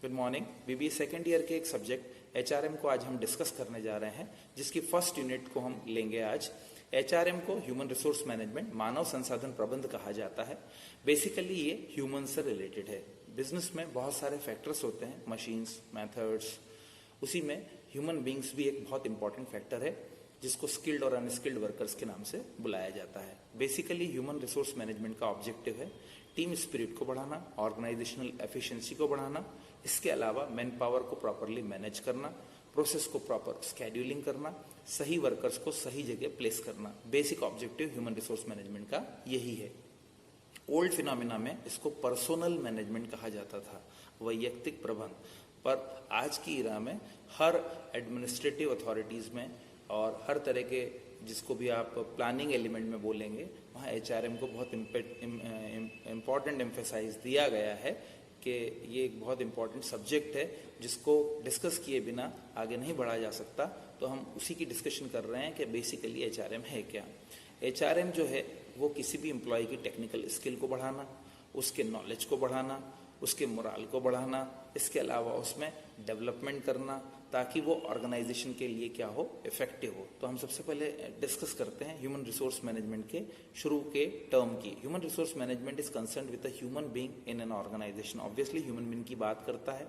Good morning. BBA second year के एक subject HRM को आज हम डिस्कस करने जा रहे हैं, जिसकी फर्स्ट यूनिट को हम लेंगे आज। एचआरएम को ह्यूमन रिसोर्स मैनेजमेंट, मानव संसाधन प्रबंध कहा जाता है। बेसिकली ये ह्यूमन से रिलेटेड है। बिजनेस में बहुत सारे फैक्टर्स होते हैं, मशीन्स, मेथड्स, उसी में ह्यूमन बींग्स भी एक बहुत इंपॉर्टेंट फैक्टर है, जिसको स्किल्ड और अनस्किल्ड वर्कर्स के नाम से बुलाया जाता है। बेसिकली ह्यूमन रिसोर्स मैनेजमेंट का ऑब्जेक्टिव है टीम स्पिरिट को बढ़ाना, ऑर्गेनाइजेशनल एफिशिएंसी को बढ़ाना, इसके अलावा मैन पावर को प्रॉपरली मैनेज करना, प्रोसेस को प्रॉपर स्केड्यूलिंग करना, सही वर्कर्स को सही जगह प्लेस करना। Basic objective human resource management का यही है। ओल्ड फिनोमिना में इसको पर्सोनल मैनेजमेंट कहा जाता था, वैयक्तिक प्रबंध। पर आज की इरा में हर एडमिनिस्ट्रेटिव अथॉरिटीज में और हर तरह के, जिसको भी आप प्लानिंग एलिमेंट में बोलेंगे, वहाँ एचआरएम को बहुत इम्पॉर्टेंट एम्फेसाइज दिया गया है कि ये एक बहुत इम्पॉर्टेंट सब्जेक्ट है, जिसको डिस्कस किए बिना आगे नहीं बढ़ा जा सकता। तो हम उसी की डिस्कशन कर रहे हैं कि बेसिकली एचआरएम है क्या। एचआरएम जो है वो किसी भी एम्प्लॉय की टेक्निकल स्किल को बढ़ाना, उसके नॉलेज को बढ़ाना, उसके मोराल को बढ़ाना, इसके अलावा उसमें डेवलपमेंट करना, ताकि वो ऑर्गेनाइजेशन के लिए क्या हो, इफेक्टिव हो। तो हम सबसे पहले डिस्कस करते हैं ह्यूमन रिसोर्स मैनेजमेंट के शुरू के टर्म की। Human resource management is concern with a human being in an organisation. Obviously human being की बात करता है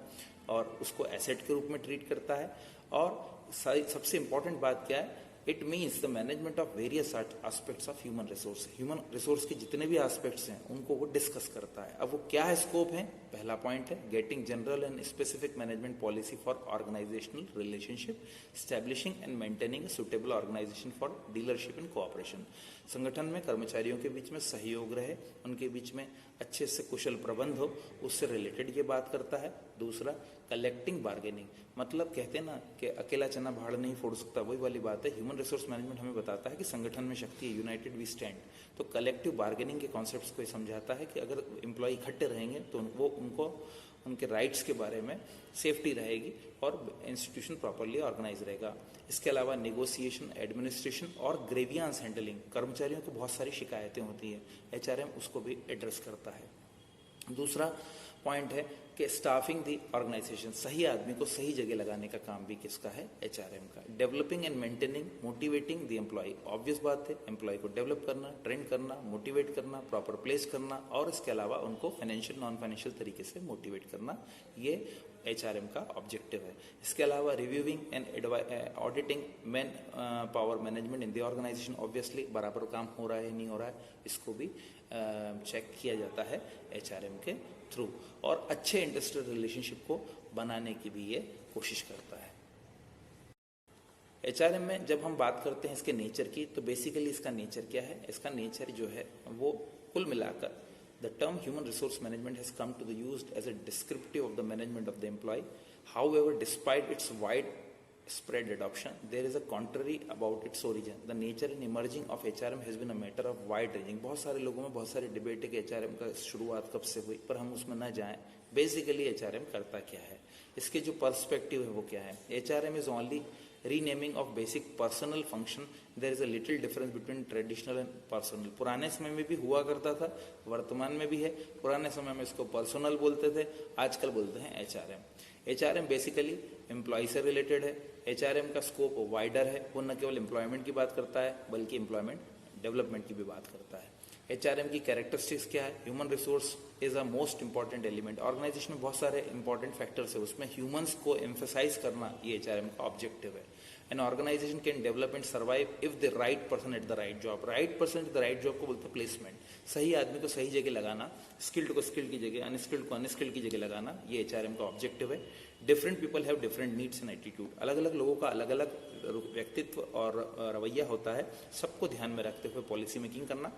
और उसको एसेट के रूप में ट्रीट करता है। और सबसे इंपॉर्टेंट बात क्या है, it means the management of various aspects of human resource. Human resource के जितने भी एस्पेक्ट्स हैं उनको वो डिस्कस करता है। अब वो क्या है, स्कोप है, पहला पॉइंट है getting general and specific management policy for organisational relationship, establishing and maintaining suitable organisation for dealership and cooperation. संगठन में कर्मचारियों के बीच में सहयोग रहे, उनके बीच में अच्छे से कुशल प्रबंध हो, उससे रिलेटेड ये बात करता है। दूसरा, कलेक्टिंग बार्गेनिंग, मतलब कहते हैं ना कि अकेला चना भाड़ नहीं फोड़ सकता, वही वाली बात है। ह्यूमन रिसोर्स मैनेजमेंट हमें बताता है कि संगठन में शक्ति है, यूनाइटेड वी स्टैंड। तो कलेक्टिव बार्गेनिंग के कॉन्सेप्ट्स को समझाता है कि अगर एम्प्लॉय इकट्ठे रहेंगे तो वो उनको उनके राइट्स के बारे में सेफ्टी रहेगी और इंस्टीट्यूशन प्रॉपरली ऑर्गेनाइज रहेगा। इसके अलावा नेगोशिएशन, एडमिनिस्ट्रेशन और ग्रेवियांस हैंडलिंग, कर्मचारियों को बहुत सारी शिकायतें होती है, एचआरएम उसको भी एड्रेस करता है। दूसरा पॉइंट है कि स्टाफिंग दी ऑर्गेनाइजेशन, सही आदमी को सही जगह लगाने का काम भी किसका है, एचआरएम का। Developing and maintaining, motivating the employ, obvious बात है, एम्प्लॉय को डेवलप करना, ट्रेन करना, मोटिवेट करना, प्रॉपर प्लेस करना, और इसके अलावा उनको फाइनेंशियल नॉन फाइनेंशियल तरीके से मोटिवेट करना, ये एचआरएम का ऑब्जेक्टिव है। इसके अलावा reviewing and auditing manpower management in the organisation, obviously बराबर काम हो रहा है नहीं हो रहा है, इसको भी चेक किया जाता है एचआरएम के थ्रू। और अच्छे इंडस्ट्रियल रिलेशनशिप को बनाने की भी ये कोशिश करता है। एचआरएम में जब हम बात करते हैं इसके नेचर की, तो बेसिकली इसका नेचर क्या है, इसका नेचर जो है वो कुल मिलाकर the term human resource management has come to be used as a descriptive of the management of the employee. However, despite its widespread adoption, there is a contrary about its origin. The nature and emerging of HRM has been a matter of wide ranging. बहुत सारे लोगों में बहुत सारी debate है कि HRM का शुरुआत कब से हुई, पर हम उसमें न जाएं। बेसिकली HRM करता क्या है, इसके जो पर्सपेक्टिव है वो क्या है। HRM is only renaming of basic personnel function. There is a little difference between traditional and personnel. पुराने समय में भी हुआ करता था, वर्तमान में भी है। पुराने समय में इसको पर्सनल बोलते थे, आजकल बोलते हैं एचआरएम। एचआरएम बेसिकली एम्प्लॉय से रिलेटेड है। एचआरएम का स्कोप वाइडर है, वो न केवल एम्प्लॉयमेंट की बात करता है बल्कि एम्प्लॉयमेंट डेवलपमेंट की भी बात करता है। एचआरएम की कैरेक्टरिस्टिक्स क्या है, human resource is a most important element. Organisation में बहुत सारे इंपॉर्टेंट फैक्टर्स है, उसमें ह्यूमंस को एम्फेसाइज करना ये एचआरएम का ऑब्जेक्टिव है। An organisation can develop and survive if the right person at the right job. Right person at the right job को बोलते हैं प्लेसमेंट। सही आदमी को सही जगह लगाना, स्किल्ड को स्किल्ड की जगह, अनस्किल्ड को अनस्किल्ड की जगह लगाना, ये एचआरएम का ऑब्जेक्टिव है। Different people have different needs and attitude. अलग अलग लोगों का अलग अलग व्यक्तित्व और रवैया होता है, सबको ध्यान में रखते हुए पॉलिसी मेकिंग करना।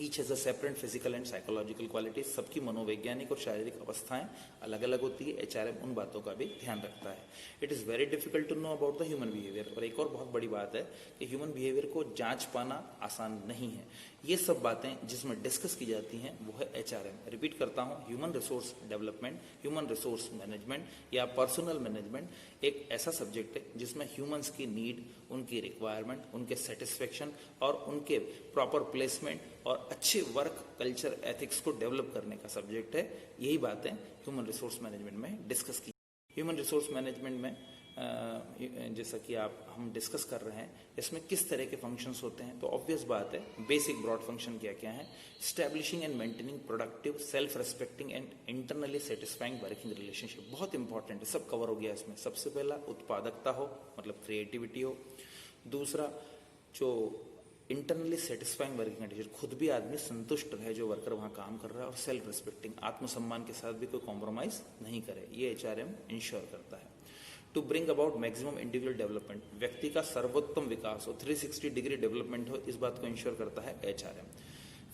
Each has a separate physical and psychological qualities. सबकी मनोवैज्ञानिक और शारीरिक अवस्थाएं अलग अलग होती है, एचआरएम उन बातों का भी ध्यान रखता है। It is very difficult to know about the human behaviour. और एक और बहुत बड़ी बात है कि ह्यूमन बिहेवियर को जांच पाना आसान नहीं है। ये सब बातें जिसमें डिस्कस की जाती हैं वो है एचआरएम। रिपीट करता हूँ, human resource development, human resource management या पर्सनल मैनेजमेंट एक ऐसा सब्जेक्ट है जिसमें ह्यूमंस की नीड, उनकी रिक्वायरमेंट, उनके सेटिस्फेक्शन और उनके प्रॉपर प्लेसमेंट और अच्छे वर्क कल्चर एथिक्स को डेवलप करने का सब्जेक्ट है। यही बातें ह्यूमन रिसोर्स मैनेजमेंट में डिस्कस की। ह्यूमन रिसोर्स मैनेजमेंट में जैसा कि हम डिस्कस कर रहे हैं, इसमें किस तरह के फंक्शंस होते हैं, तो ऑब्वियस बात है बेसिक ब्रॉड फंक्शन क्या क्या है। Establishing and maintaining productive, self respecting and internally satisfying working relationship, बहुत इंपॉर्टेंट है, सब कवर हो गया इसमें। सबसे पहला उत्पादकता हो, मतलब क्रिएटिविटी हो। दूसरा जो इंटरनली सेटिस्फाइंग वर्किंग कंडीशन, खुद भी आदमी संतुष्ट रहे जो वर्कर वहाँ काम कर रहा है, और सेल्फ रिस्पेक्टिंग, आत्मसम्मान के साथ भी कोई कॉम्प्रोमाइज नहीं करे, ये HRM इंश्योर करता है। To bring about maximum individual development, व्यक्ति का सर्वोत्तम विकास हो, 360 डिग्री डेवलपमेंट हो, इस बात को इंश्योर करता है HRM।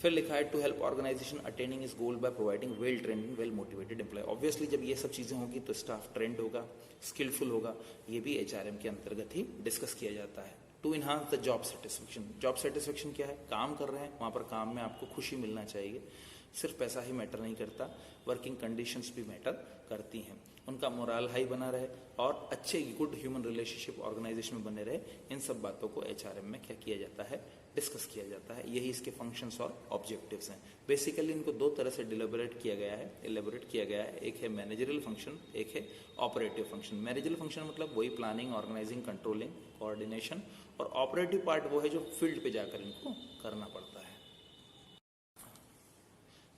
फिर लिखा है टू हेल्प ऑर्गेनाइजेशन अटेनिंग इस goal by providing well trained well motivated employ. Obviously जब ये सब चीजें होगी तो स्टाफ ट्रेंड होगा, स्किलफुल होगा, ये भी HRM के अंतर्गत ही डिस्कस किया जाता है। To enhance the job satisfaction, job satisfaction क्या है, काम कर रहे हैं वहां पर काम में आपको खुशी मिलना चाहिए, सिर्फ पैसा ही मैटर नहीं करता, वर्किंग कंडीशंस भी मैटर करती हैं, उनका मोरल हाई बना रहे और अच्छे गुड ह्यूमन रिलेशनशिप ऑर्गेनाइजेशन में बने रहे। इन सब बातों को HRM में क्या किया जाता है, डिस्कस किया जाता है। यही इसके फंक्शंस और ऑब्जेक्टिव्स हैं। बेसिकली इनको दो तरह से एलेबोरेट किया गया है। एक है मैनेजरियल फंक्शन, एक है ऑपरेटिव फंक्शन। मैनेजरियल फंक्शन मतलब वही प्लानिंग, ऑर्गेनाइजिंग, कंट्रोलिंग, कोऑर्डिनेशन, और ऑपरेटिव पार्ट वो है जो फील्ड पे जाकर इनको करना पड़ता है।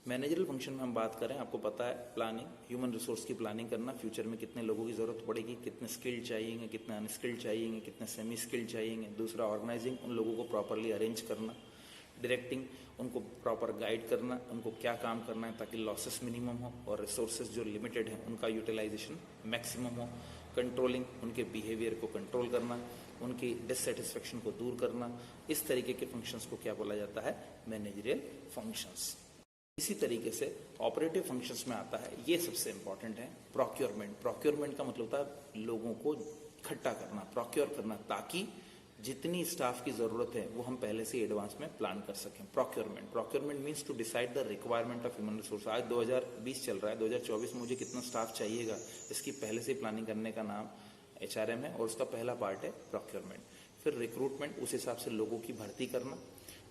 मैनेजरल फंक्शन में हम बात करें, आपको पता है प्लानिंग, ह्यूमन रिसोर्स की प्लानिंग करना, फ्यूचर में कितने लोगों की जरूरत पड़ेगी, कितने स्किल्ड चाहिए, कितने अनस्किल्ड चाहिए, कितने सेमी स्किल्ड चाहिए। दूसरा ऑर्गेनाइजिंग, उन लोगों को प्रॉपरली अरेंज करना। डायरेक्टिंग, उनको प्रॉपर गाइड करना, उनको क्या काम करना है ताकि लॉसेस मिनिमम हो और रिसोर्सेज जो लिमिटेड हैं उनका यूटिलाइजेशन मैक्सिमम हो। कंट्रोलिंग, उनके बिहेवियर को कंट्रोल करना, उनकी डिससेटिस्फेक्शन को दूर करना। इस तरीके के फंक्शंस को क्या बोला जाता है, मैनेजरियल फंक्शंस। इसी तरीके से ऑपरेटिव फंक्शंस में आता है, ये सबसे इंपॉर्टेंट है, प्रोक्योरमेंट। प्रोक्योरमेंट का मतलब होता है लोगों को इकट्ठा करना, प्रोक्योर करना, ताकि जितनी स्टाफ की जरूरत है वो हम पहले से एडवांस में प्लान कर सकें। Procurement means to decide the requirement of human resource. आज 2020 चल रहा है, 2024 में मुझे कितना स्टाफ चाहिएगा, इसकी पहले से प्लानिंग करने का नाम HRM है, और उसका पहला पार्ट है प्रोक्योरमेंट। फिर रिक्रूटमेंट, उस हिसाब से लोगों की भर्ती करना।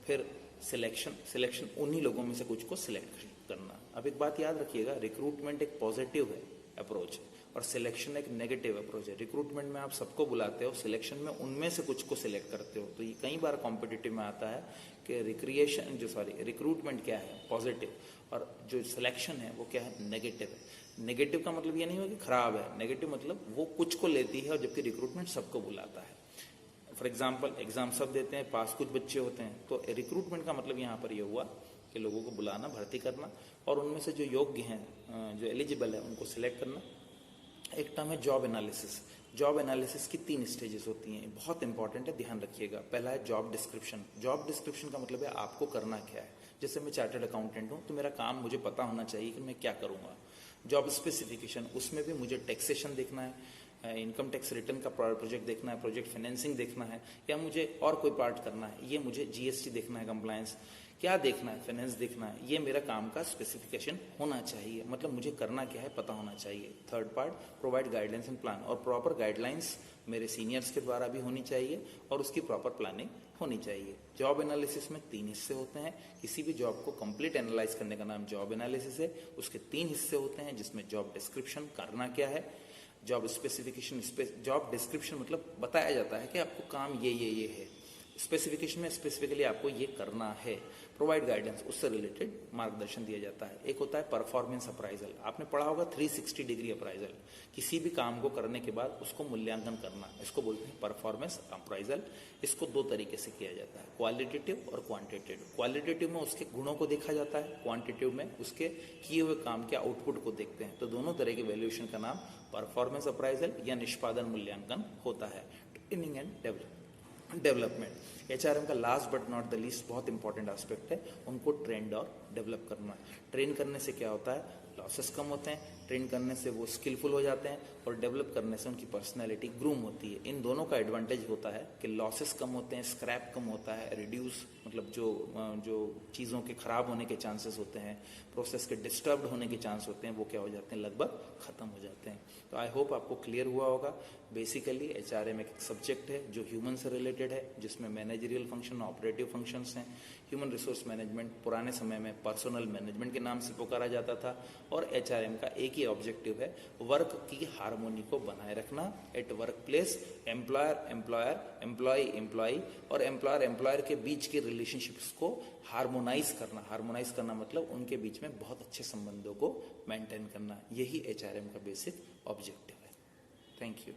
फिर सिलेक्शन उन्हीं लोगों में से कुछ को सिलेक्ट करना। अब एक बात याद रखिएगा, रिक्रूटमेंट एक पॉजिटिव है अप्रोच और सिलेक्शन एक नेगेटिव अप्रोच है। रिक्रूटमेंट में आप सबको बुलाते हो, सिलेक्शन में उनमें से कुछ को सिलेक्ट करते हो। तो ये कई बार कॉम्पिटिटिव में आता है कि रिक्रूटमेंट क्या है, पॉजिटिव, और जो सिलेक्शन है वो क्या है, नेगेटिव है। नेगेटिव का मतलब ये नहीं हो कि खराब है, नेगेटिव मतलब वो कुछ को लेती है और जबकि रिक्रूटमेंट सबको बुलाता है। फॉर एग्जाम्पल, एग्जाम सब देते हैं, पास कुछ बच्चे होते हैं, तो रिक्रूटमेंट का मतलब यहाँ पर ये हुआ कि लोगों को बुलाना, भर्ती करना, और उनमें से जो योग्य हैं, जो एलिजिबल है, उनको सिलेक्ट करना। एक टर्म है जॉब एनालिसिस। जॉब एनालिसिस की 3 स्टेजेस होती हैं, बहुत इंपॉर्टेंट है, ध्यान रखिएगा। पहला है जॉब डिस्क्रिप्शन। जॉब डिस्क्रिप्शन का मतलब है आपको करना क्या है। जैसे मैं चार्टर्ड अकाउंटेंट हूँ तो मेरा काम मुझे पता होना चाहिए कि मैं क्या करूँगा। जॉब स्पेसिफिकेशन, उसमें भी मुझे टैक्सेशन देखना है, इनकम टैक्स रिटर्न का प्रोजेक्ट देखना है, प्रोजेक्ट फाइनेंसिंग देखना है, या मुझे और कोई पार्ट करना है, ये मुझे GST देखना है, कंप्लायंस क्या देखना है, फाइनेंस देखना है, ये मेरा काम का स्पेसिफिकेशन होना चाहिए, मतलब मुझे करना क्या है पता होना चाहिए। Third part, provide guidelines and plan, और प्रॉपर गाइडलाइंस मेरे सीनियर्स के द्वारा भी होनी चाहिए और उसकी प्रॉपर प्लानिंग होनी चाहिए। जॉब एनालिसिस में 3 हिस्से होते हैं। किसी भी जॉब को कंप्लीट एनालाइज करने का नाम जॉब एनालिसिस है। उसके 3 हिस्से होते हैं, जिसमें जॉब डिस्क्रिप्शन, करना क्या है, जॉब स्पेसिफिकेशन, जॉब डिस्क्रिप्शन मतलब बताया जाता है कि आपको काम ये है, स्पेसिफिकेशन में स्पेसिफिकली आपको ये करना है, प्रोवाइड गाइडेंस, उससे रिलेटेड मार्गदर्शन दिया जाता है। एक होता है परफॉर्मेंस अप्राइजल, आपने पढ़ा होगा 360 डिग्री अप्राइजल, किसी भी काम को करने के बाद उसको मूल्यांकन करना, इसको बोलते हैं परफॉर्मेंस अप्राइजल। इसको 2 तरीके से किया जाता है, क्वालिटेटिव और क्वांटिटेटिव। क्वालिटेटिव में उसके गुणों को देखा जाता है, क्वांटिटेटिव में उसके किए हुए काम के आउटपुट को देखते हैं। तो दोनों तरह के वैल्यूएशन का नाम परफॉर्मेंस अप्राइजल या निष्पादन मूल्यांकन होता है। ट्रेनिंग एंड डेवलपमेंट, HRM का last but not the least बहुत इंपॉर्टेंट एस्पेक्ट है, उनको ट्रेंड और डेवलप करना। ट्रेन करने से क्या होता है, लॉसेस कम होते हैं, ट्रेन करने से वो स्किलफुल हो जाते हैं और डेवलप करने से उनकी पर्सनैलिटी ग्रूम होती है। इन दोनों का एडवांटेज होता है कि लॉसेस कम होते हैं, स्क्रैप कम होता है, रिड्यूस मतलब जो चीज़ों के खराब होने के चांसेस होते हैं, प्रोसेस के डिस्टर्ब्ड होने के चांस होते हैं, वो क्या हो जाते हैं, लगभग खत्म हो जाते हैं। तो आई होप आपको क्लियर हुआ होगा। बेसिकली एचआरएम एक सब्जेक्ट है जो ह्यूमन से रिलेटेड है, जिसमें मैनेजरियल फंक्शन, ऑपरेटिव फंक्शंस हैं। ह्यूमन रिसोर्स मैनेजमेंट पुराने समय में पर्सनल मैनेजमेंट के नाम से पुकारा जाता था और एचआरएम का एक ही ऑब्जेक्टिव है, वर्क की हार्मोनी को बनाए रखना at work place, employer employer, employ employ और एम्प्लॉयर एम्प्लॉयर के बीच के रिलेशनशिप्स को हार्मोनाइज करना। हार्मोनाइज करना मतलब उनके बीच में बहुत अच्छे संबंधों को मेंटेन करना। यही एचआरएम का बेसिक ऑब्जेक्टिव है। Thank you.